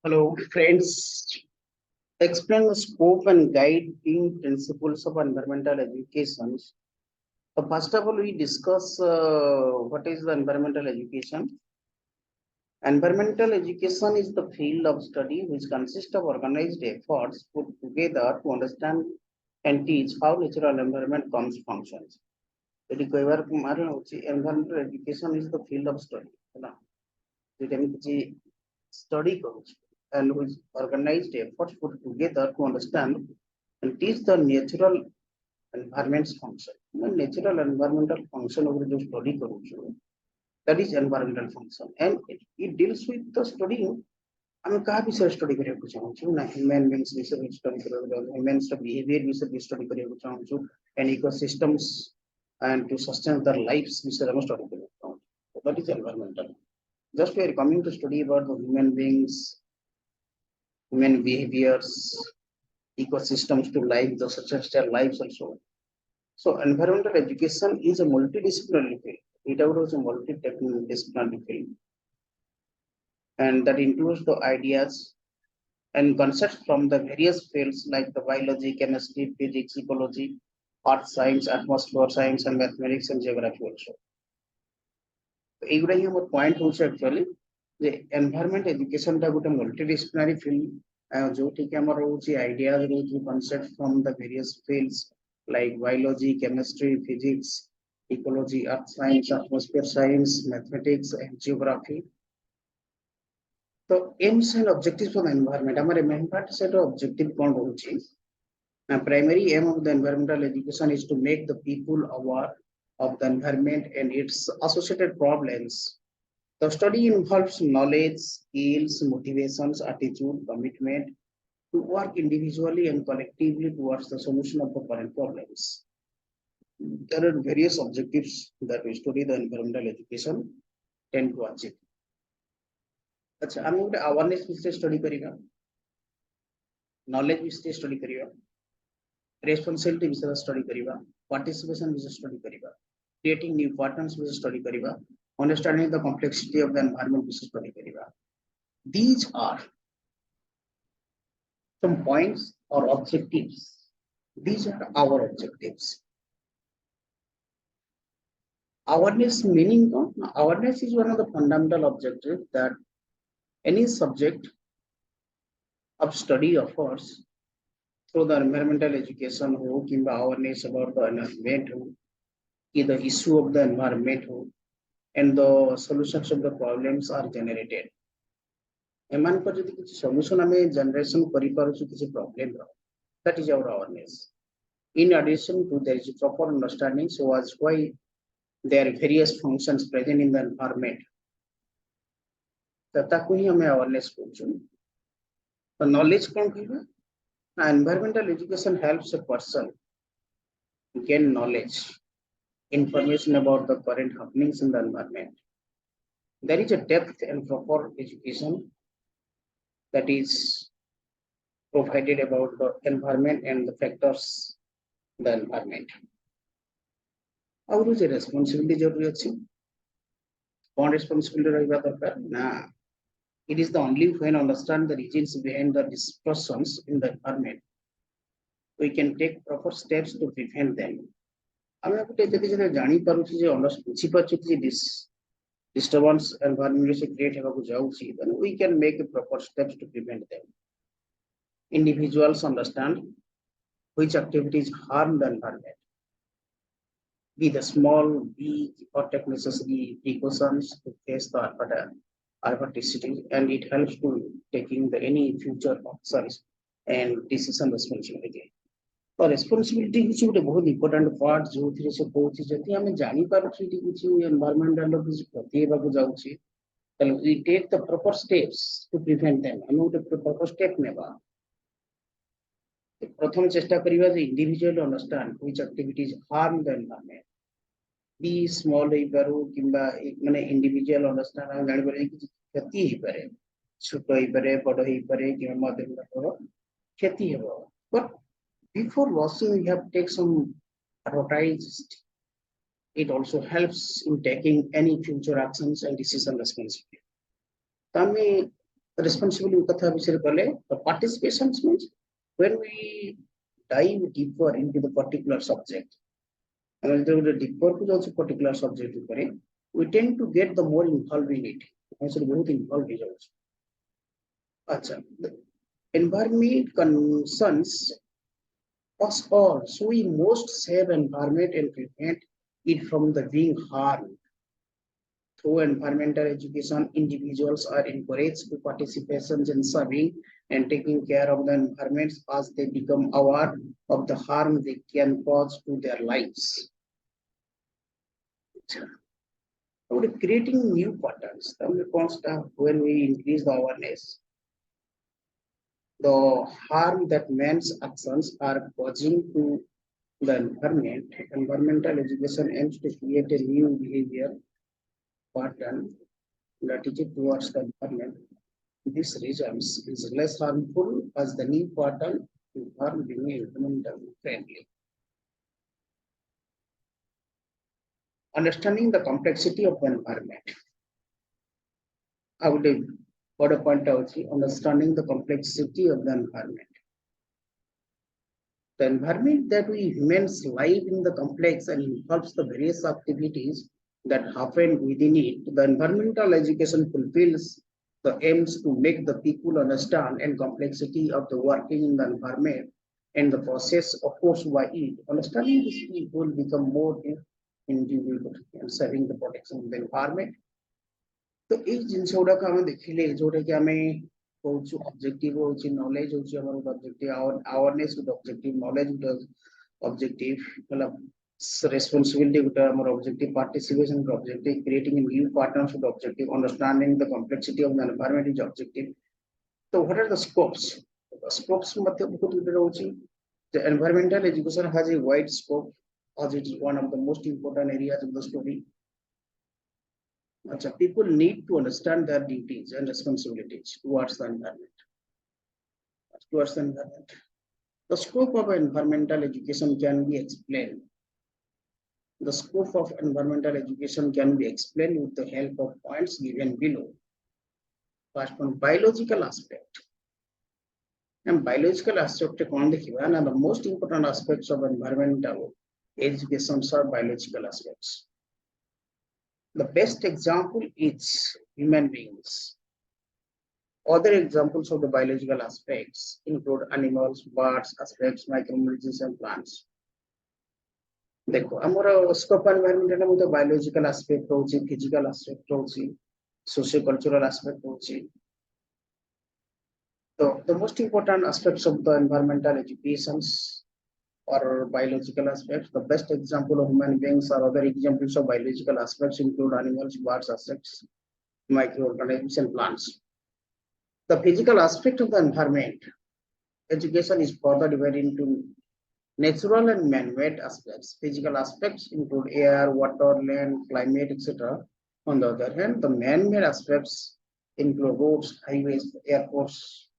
Hello, friends. Explain the scope and guiding principles of environmental education. So first of all, we discuss what is the environmental education. Environmental education is the field of study which consists of organized efforts put together to understand and teach how natural environment comes functions. यदि कहबार मारे होची environmental education is the field of study है ना जेटा हम किसी study करूँ and with organized efforts put together to understand and teach the natural environment's function. Natural environmental function over the study करूँ that is environmental function and it deals with the studying ଆମେ କାହା ବିଷୟରେ study କରିବାକୁ ଚାହୁଁଛୁ ନା human beings ବିଷୟରେ study କରିବାକୁ humans ର ବିହେଭିୟର ବିଷୟରେ ଷ୍ଟଡି କରିବାକୁ ଚାହୁଁଛୁ and ecosystems and to sustain their lives ବିଷୟରେ ଆମେ ଷ୍ଟଡି କରିବାକୁ ଚାହୁଁଛୁ that is environmental. Just we are coming to study about the human beings, human behaviors, ecosystems to life, the such their lives also. So environmental education is a multidisciplinary field. It was a multidisciplinary field, and that includes the ideas and concepts from the various fields like the biology, chemistry, physics, ecology, earth science, atmosphere science, and mathematics and geography also. ଏଇଗୁଡ଼ା ହିଁ ଆମର point ହଉଛି actually ଯେ environment education ଟା ଗୋଟେ multidisciplinary field ଯୋଉଠି କି ଆମର ରହୁଛି ideas ରହୁଛି concepts from the various fields like biology, chemistry, physics, ecology, earth science, atmosphere science, mathematics, and geography. So aims and objectives of the environment. हमारे main part set of objective कौन रहुची? Primary aim of the environmental education is to make the people aware of the environment and its associated problems. The study involves knowledge, skills, motivations, attitude, commitment to work individually and collectively towards the solution of the current problems. There are various objectives that we study the environmental education tend to achieve. अच्छा आम गोटे awareness विषय study करिया knowledge विषय study करिया responsibility विषय study करिया participation विषय स्टडी करिया क्रिएटिंग न्यू पैटर्न्स विषय स्टडी करिया understanding the complexity of the environment विषय स्टडी करिया these are some points or objectives. These are our objectives. Awareness meaning awareness is one of the fundamental objectives that any subject of study offers through the environmental education ho kimba awareness about the environment ho ki the issue of the environment ho and the solutions of the problems are generated. एमान पर जदि किसी solution हमें generation करि पारुछु किसी problem रो that is our awareness. In addition to there is proper understanding so as why there are various functions present in the environment. ताकू ही हमें awareness करूछु. The knowledge कौन कहबा? Environmental education helps a person gain knowledge, information about the current happenings in the environment. There is a depth and proper education that is provided about the environment and the factors in the environment. How is a responsibility जरूरी अछि? कौन responsibility रहिबा दरकार? ना. It is the only way to understand the reasons behind the disruptions in the environment. We can take proper steps to prevent them. ଆମେ ଗୋଟେ ଯଦି ସେଟା ଜାଣି ପାରୁଛି ଯେ ବୁଝି ପାରୁଛି ଯେ disturbance environment से create ହେବାକୁ ଯାଉଛି then we can make proper steps to prevent them. Individuals understand which activities harm the environment, be the small, big, or take necessary precautions to face the adversity, and it helps to taking the any future actions and decision responsibility. तो responsibility किसी ଗୋଟେ बहुत important part जो थिरे से कहूची जति हमें जानि पारुछि कि किछि environmental किछि क्षति हेबाकु जाउछि then we take the proper steps to prevent them. हम ଗୋଟେ proper step नेबा प्रथम चेष्टा करिवा जे individual understand which activities harm the environment. Be small हे पारो किंबा माने individual understand हम जानि पारे कि क्षति हे पारे छोट हे पारे बड़ हे पारे किंबा मध्यम क्षति हेबो. But before washing, we have to take some advertised. It also helps in taking any future actions and decision responsibility. तमें responsibly the participation means when we dive deeper into the particular subject, and deeper to also particular subject, we tend to get the more involved in it. Also, बहुत involved in it. अच्छा, the environment concerns us all, so we must save environment and prevent it from the being harmed. Through environmental education, individuals are encouraged to participate in serving and taking care of the environment as they become aware of the harm they can cause to their lives. Creating new patterns, when we increase the awareness, the harm that man's actions are causing to the environment, environmental education aims to create a new behavior pattern attitude towards the environment. This results is less harmful as the new pattern are being environmental friendly. Understanding the complexity of the environment. I would point out understanding the complexity of the environment. The environment that we humans live in the complex and involves the various activities that happen within it. The environmental education fulfills the aims to make the people understand and complexity of the working in the environment and the process opposed by it. Understanding this, people become more individual and serving the protection of the environment. तो ये जिनस गुड़ाक आम देखिले जोटा कि आम कौचु objective होची knowledge होची हमर objective awareness good objective knowledge good objective मतलब responsibility गुड हमर objective participation good objective creating a new partners good objective understanding the complexity of the environment is objective तो व्हाट आर द स्कोप्स मध्ये बहुत good होची the environmental education has a wide scope as it is one of the most important areas of the story. People need to understand their duties and responsibilities towards the environment. The scope of environmental education can be explained. The scope of environmental education can be explained with the help of points given below. First one, biological aspect. And biological aspect, and the most important aspects of environmental education are biological aspects. The best example is human beings. Other examples of the biological aspects include animals, birds, aspects, microorganisms, and plants. देखो हमर scope environment में तो biological aspect होची physical aspect होची socio cultural aspect होची तो the most important aspects of the environmental educations or biological aspects. The best example of human beings or other examples of biological aspects include animals, birds, insects, microorganisms, and plants. The physical aspect of the environment education is further divided into natural and man-made aspects. Physical aspects include air, water, land, climate, etc. On the other hand, the man-made aspects include roads, highways, airports,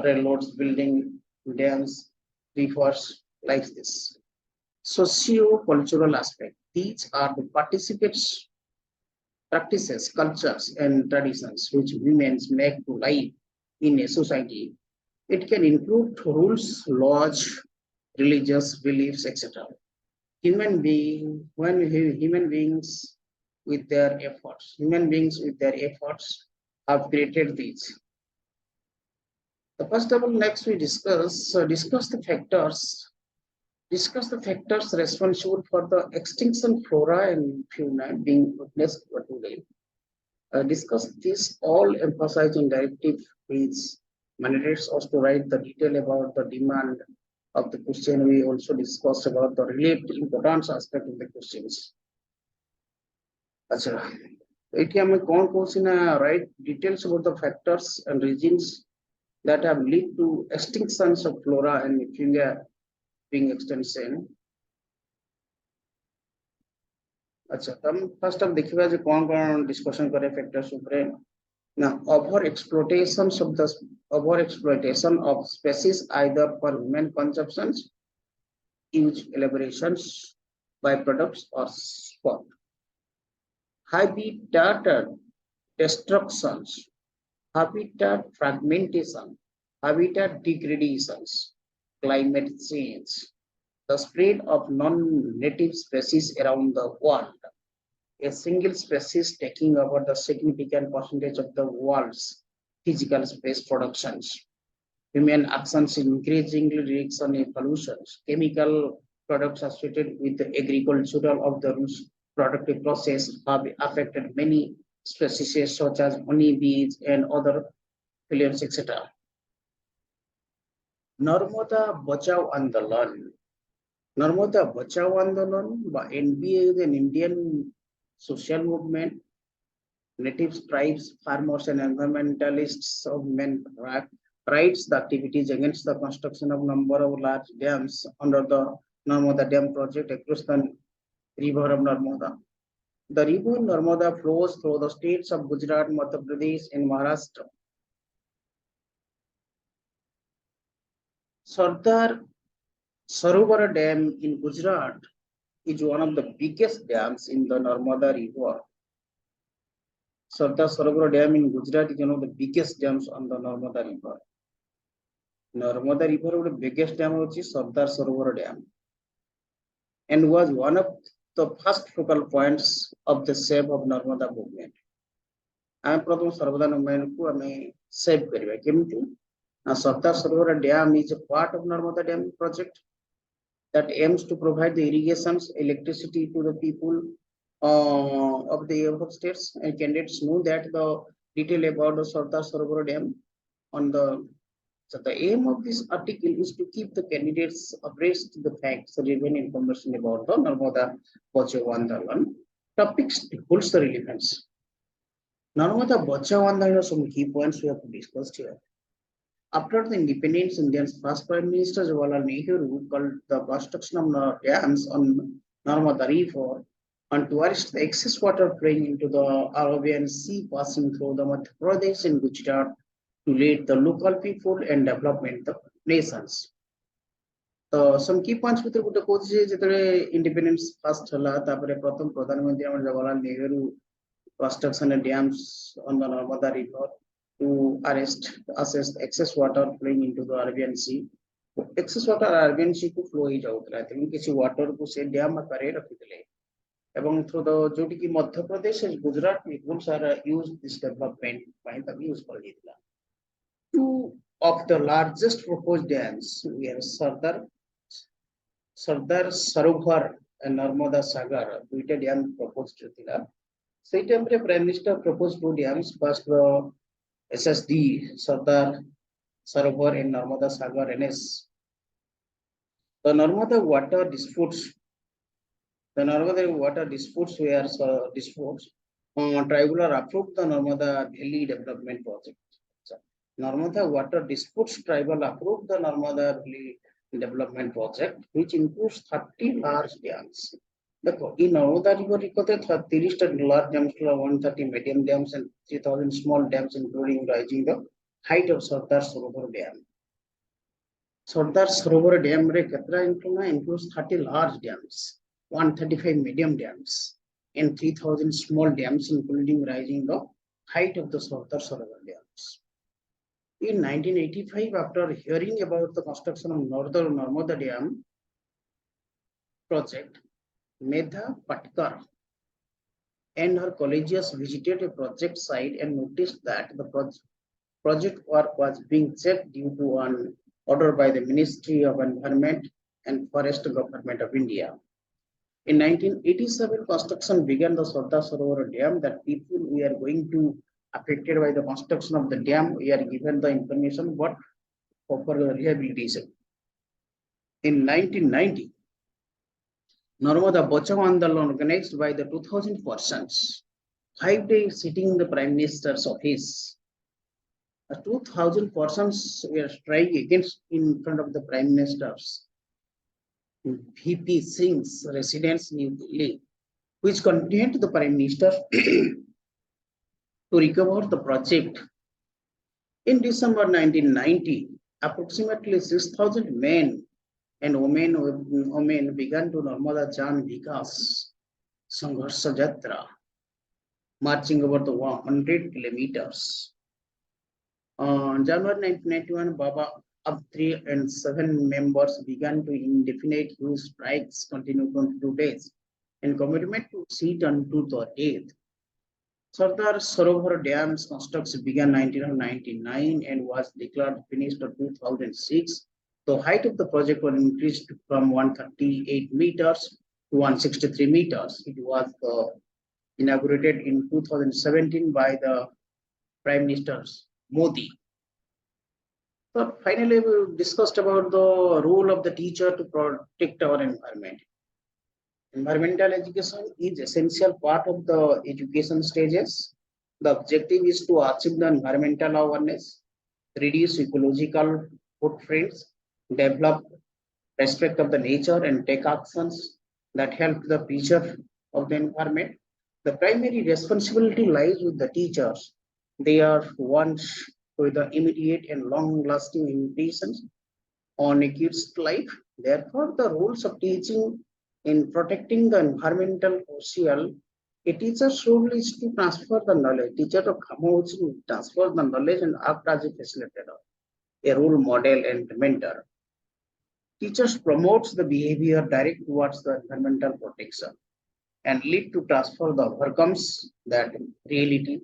railroads, buildings, dams, rivers, like this. Socio-cultural aspect. These are the participants' practices, cultures, and traditions which humans make to live in a society. It can include rules, laws, religious beliefs, etc. Human beings with their efforts have created these. The first of all, next we discuss the factors responsible for the extinction flora and fauna being witnessed today. Discuss this all emphasize in directive which mandates us to write the detail about the demand of the question. We also discussed about the related importance aspect of the questions. Achha, एठी हमें कौन कौन सी ना write details about the factors and reasons that have led to extinctions of flora and fauna being extinction. अच्छा तम first अब देखिबा जे कौन डिस्कशन करे फैक्टर्स ऊपर ना over exploitation of species either for human consumptions, huge elaborations, byproducts or sport. Habitat destructions habitat fragmentation, habitat degradations, climate change, the spread of non-native species around the world. A single species taking over the significant percentage of the world's physical space productions. Human actions increasingly reduction in pollutions, chemical products associated with the agricultural of the productive process have affected many species such as honeybees and other plants, etc. Narmada বাঁচাও আন্দোলন নর্মদা বাঁচাও আন্দোলন বা NBA is an Indian social movement. Native tribes, farmers, and environmentalists of men rights the activities against the construction of number of large dams under the Narmada Dam project across the river of Narmada. The river Narmada flows through the states of Gujarat, Madhya Pradesh, and Maharashtra. Sardar Sarovar Dam in Gujarat is one of the biggest dams in the Narmada River. Sardar Sarovar Dam in Gujarat is one of the biggest dams on the Narmada River. Narmada River is the biggest dam is Sardar Sarovar Dam and was one of the first focal points of the save of Narmada movement. ଆମେ ପ୍ରଥମ ସର୍ବଦା movement କୁ ଆମେ save କରିବା କେମିତି? Sardar Sarovar Dam is a part of Narmada Dam project that aims to provide the irrigations, electricity to the people of the above states, and candidates know that the detail about the Sardar Sarovar Dam on the. So the aim of this article is to keep the candidates abreast of the facts, relevant information about the Narmada Bachao Andolan. Topics holds the relevance. Narmada Bachao Andolan, some key points we have discussed here. After the independence, India's first Prime Minister Jawaharlal Nehru called the construction of dams on Narmada River and towards the excess water flowing into the Arabian Sea passing through the Madhya Pradesh and Gujarat to lead the local people and development the nations. So some key points with the coach is independence first hala tapare pratham pradhan mantri amar Jawaharlal Nehru construction of dams on the Narmada River to assess the excess water flowing into the Arabian Sea. Excess water Arabian Sea को flow ही जाऊतला है लेकिन किसी water को से dam आकारे रखितले एवं through the जोटी की Madhya Pradesh and Gujarat people are use this development by the use कर दिया. Two of the largest proposed dams were Sardar Sarovar and Narmada Sagar. दुईटा dam proposed थिला. सेई टाइम रे Prime Minister proposed two dams. First the SSD Sardar Sarovar and Narmada Sagar NS. The Narmada water disputes were disputes. Tribunal approved the Narmada Valley Development Project. Narmada Water Disputes Tribunal approved the Narmada Valley Development Project, which includes 30 large dams. देखो इन Narmada river इकोते 30 large dams, 130 medium dams, and 3,000 small dams, including rising the height of Sardar Sarovar Dam. Sardar Sarovar Dam रे कितना includes 30 large dams, 135 medium dams, and 3,000 small dams, including rising the height of the Sardar Sarovar dams. In 1985, after hearing about the construction of Northern Narmada Dam project, Medha Patkar and her colleagues visited a project site and noticed that the project work was being checked due to an order by the Ministry of Environment and Forest Government of India. In 1987, construction began the Sardar Sarovar Dam. That people we are going to affected by the construction of the dam, we are given the information what for rehabilitation. In 1990, Narmada Bachao Andolan organized by the 2,000 persons, 5 days sitting in the Prime Minister's office. 2,000 persons were striking against in front of the Prime Minister's VP Singh's residence in New Delhi, which contained the Prime Minister to recover the project. In December 1990, approximately 6,000 men and women began to Narmada Jan Vikas Sangharsha Jatra, marching over the 100 kilometers. On January 1991, Baba up 3 and 7 members began to indefinite use strikes continue 22 days and commitment to sit unto the death. Sardar Sarovar Dam's construction began 1999 and was declared finished in 2006. The height of the project was increased from 138 meters to 163 meters. It was inaugurated in 2017 by the Prime Minister Modi. So finally, we discussed about the role of the teacher to protect our environment. Environmental education is essential part of the education stages. The objective is to achieve the environmental awareness, reduce ecological footprints, develop respect of the nature, and take actions that help the future of the environment. The primary responsibility lies with the teachers. They are ones with the immediate and long-lasting implications on a kid's life. Therefore, the rules of teaching in protecting the environmental social, a teacher's role is to transfer the knowledge. Teacher to come out to transfer the knowledge and act as a facilitator, a role model and mentor. Teachers promotes the behavior direct towards the environmental protection and lead to transfer the outcomes that reality,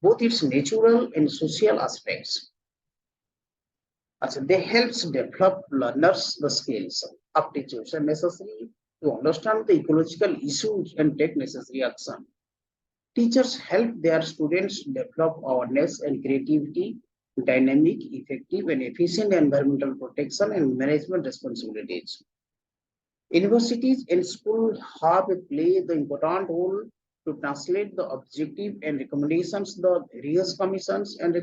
both its natural and social aspects. As they helps develop learners the skills, aptitudes, and necessary to understand the ecological issues and take necessary action. Teachers help their students develop awareness and creativity, dynamic, effective, and efficient environmental protection and management responsibilities. Universities and schools have play the important role to translate the objective and recommendations the various commissions and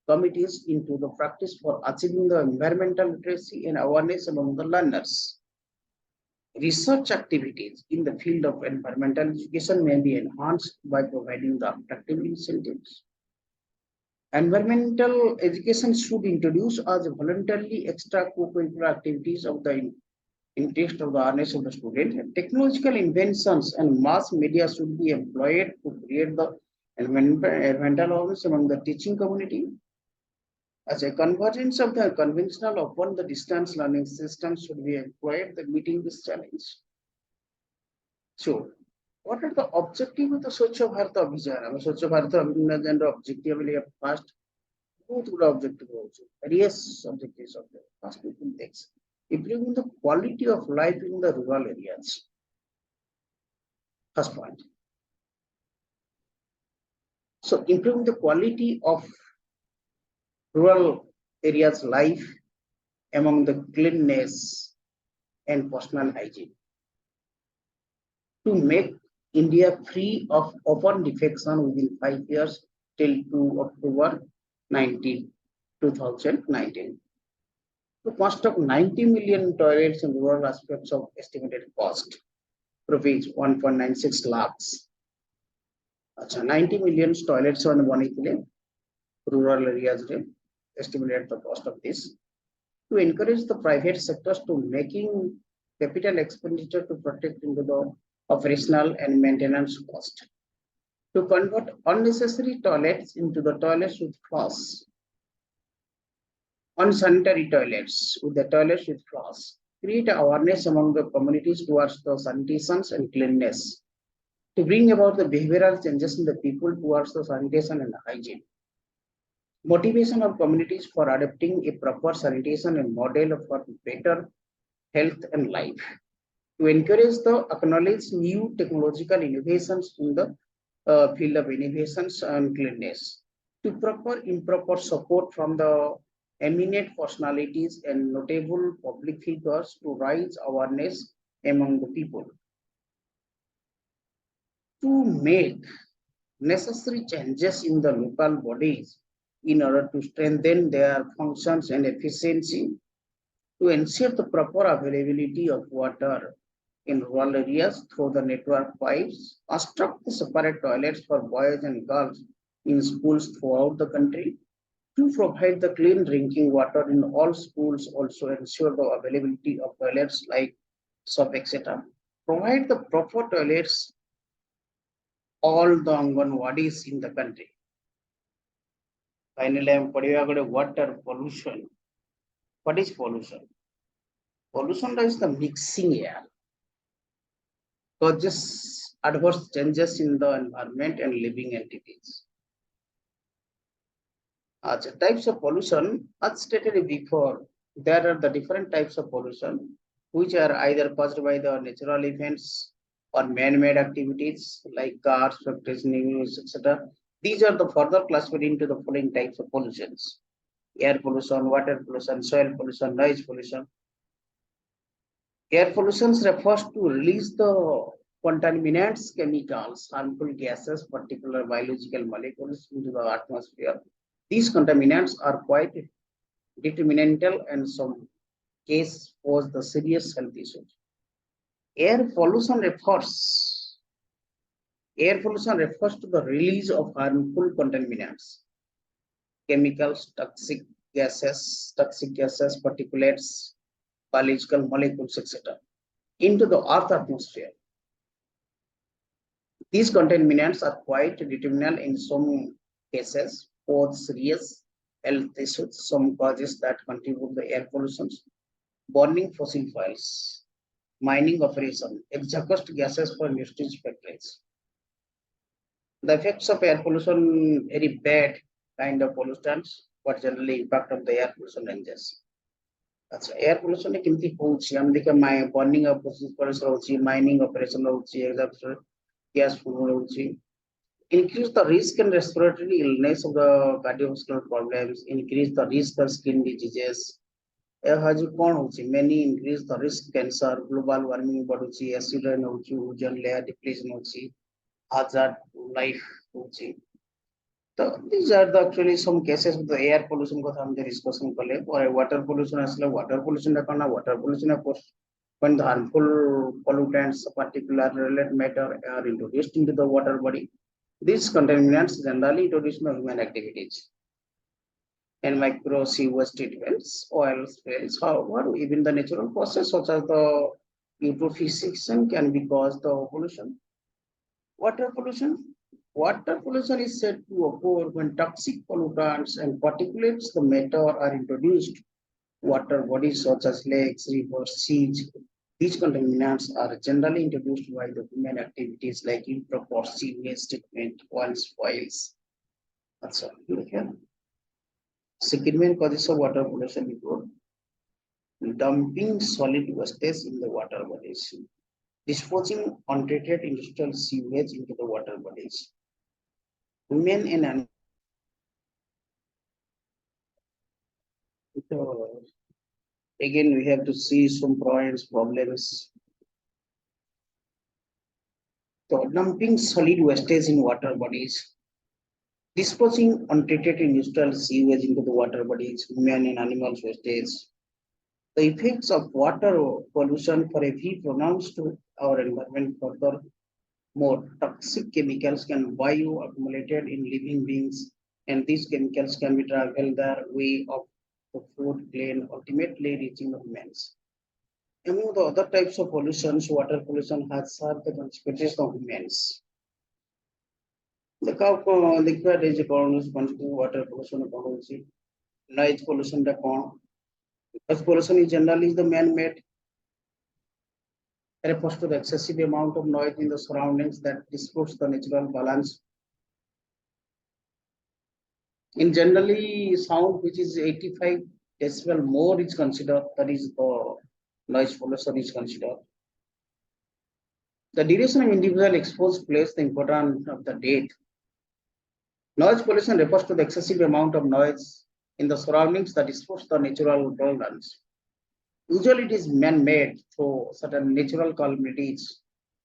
committees into the practice for achieving the environmental literacy and awareness among the learners. Research activities in the field of environmental education may be enhanced by providing the attractive incentives. Environmental education should introduce as voluntarily extracurricular activities of the interest of the awareness of the student. And technological inventions and mass media should be employed to create the environmental awareness among the teaching community. As a convergence of the conventional upon the distance learning system should be employed the meeting this challenge. So, what are the objectives of the Swachh Bharat Abhiyan? Swachh Bharat Abhiyan objective first go through the objective also. Various objectives of the first people takes. Improving the quality of life in the rural areas. First point. So improving the quality of rural areas life among the cleanliness and personal hygiene. To make India free of open defecation within 5 years till 2 October 2019. The cost of 90 million toilets in rural aspects of estimated cost, rupees 1.96 lakhs. 90 million toilets on one rural areas, estimate the cost of this. To encourage the private sectors to making capital expenditure to protect into the operational and maintenance cost. To convert unnecessary toilets into the toilets with flush. Unsanitary toilets with the toilets with flush. Create awareness among the communities towards the sanitation and cleanliness. To bring about the behavioral changes in the people towards the sanitation and hygiene. Motivation of communities for adopting a proper sanitation and model for better health and life. To encourage the acknowledge new technological innovations in the field of innovations and cleanliness. To proper improper support from the eminent personalities and notable public figures to raise awareness among the people. To make necessary changes in the local bodies in order to strengthen their functions and efficiency, to ensure the proper availability of water in rural areas through the network pipes, construct the separate toilets for boys and girls in schools throughout the country, to provide the clean drinking water in all schools, also ensure the availability of toilets like soap, etc. Provide the proper toilets all the Anganwadis in the country. Finally, I am putting water pollution. What is pollution? Pollution is the mixing air, causes adverse changes in the environment and living entities. The types of pollution, as stated before, there are the different types of pollution, which are either caused by the natural events or man-made activities like cars, factories, news, etc. These are the further classified into the following types of pollutions: air pollution, water pollution, soil pollution, noise pollution. Air pollution refers to release the contaminants, chemicals, harmful gases, particular biological molecules into the atmosphere. These contaminants are quite detrimental and some cases pose the serious health issues. Air pollution refers Air pollution refers to the release of harmful contaminants, chemicals, toxic gases, particulates, biological molecules, etc., into the Earth atmosphere. These contaminants are quite detrimental in some cases, both serious health issues, some causes that contribute to air pollution, burning fossil fuels, mining operation, exhaust gases for industries factories. The effects of air pollution, very bad kind of pollutants, but generally impact of the air pollution ranges. अच्छा air pollution केमती होउची हम देखा burning of fossil होउची mining operation होउची exhaust gas होउची increase the risk and respiratory illness of the cardiovascular problems, increase the risk of skin diseases. कौन होची many increase the risk cancer, global warming बढ़ुची, acid rain होची, ozone layer depletion होची, hazard life होची. So these are the actually some cases with the air pollution को हम discussion करें और water pollution असले water pollution रखना water pollution of course when the harmful pollutants particular related matter are introduced into the water body. These contaminants generally introduced by human activities and micro sewage treatments, oil spills. However, even the natural process such as the eutrophication can be caused the pollution. Water pollution. Water pollution is said to occur when toxic pollutants and particulates the matter are introduced. Water bodies such as lakes, rivers, seas. These contaminants are generally introduced by the human activities like improper sewage treatment, oil spills. That's all. Second main causes of water pollution include dumping solid wastes in the water bodies, disposing untreated industrial sewage into the water bodies. Women and again we have to see some problems. So dumping solid wastes in water bodies, disposing untreated industrial sewage into the water bodies, human and animal wastage. The effects of water pollution for a few pronounced to our environment further. More toxic chemicals can bioaccumulated in living beings, and these chemicals can be travel their way of the food chain, ultimately reaching the humans. Among the other types of pollutions, water pollution has had the consequences of humans. Liquid is water pollution, noise pollution, noise pollution is generally the man-made, refers to the excessive amount of noise in the surroundings that disrupts the natural balance. In generally, sound which is 85 decibel more is considered, that is the noise pollution is considered. The duration of individual exposed plays the importance of the date. Noise pollution refers to the excessive amount of noise in the surroundings that disrupts the natural balance. Usually it is man-made through certain natural calamities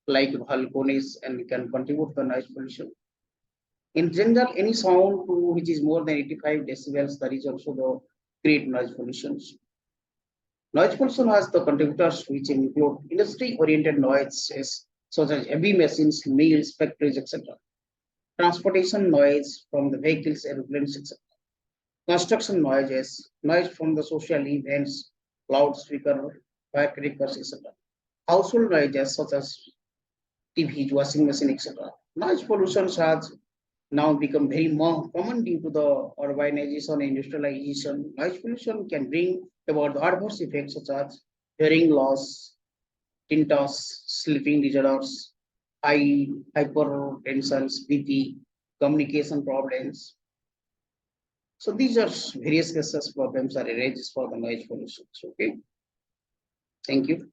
like volcanoes and can contribute to noise pollution. In general, any sound which is more than 85 decibels, that is also the great noise pollution. Noise pollution has the contributors which include industry-oriented noises such as heavy machines, mills, factories, etc. Transportation noise from the vehicles, airplanes, etc. Construction noises, noise from the social events, loudspeaker, firecrackers, etc. Household noises such as TV, washing machine, etc. Noise pollution has now become very more common due to the urbanization, industrialization. Noise pollution can bring about the adverse effects such as hearing loss, tinnitus, sleeping disorders, high hypertension, BP, communication problems. So these are various cases problems are arises for the noise pollution. Okay, thank you.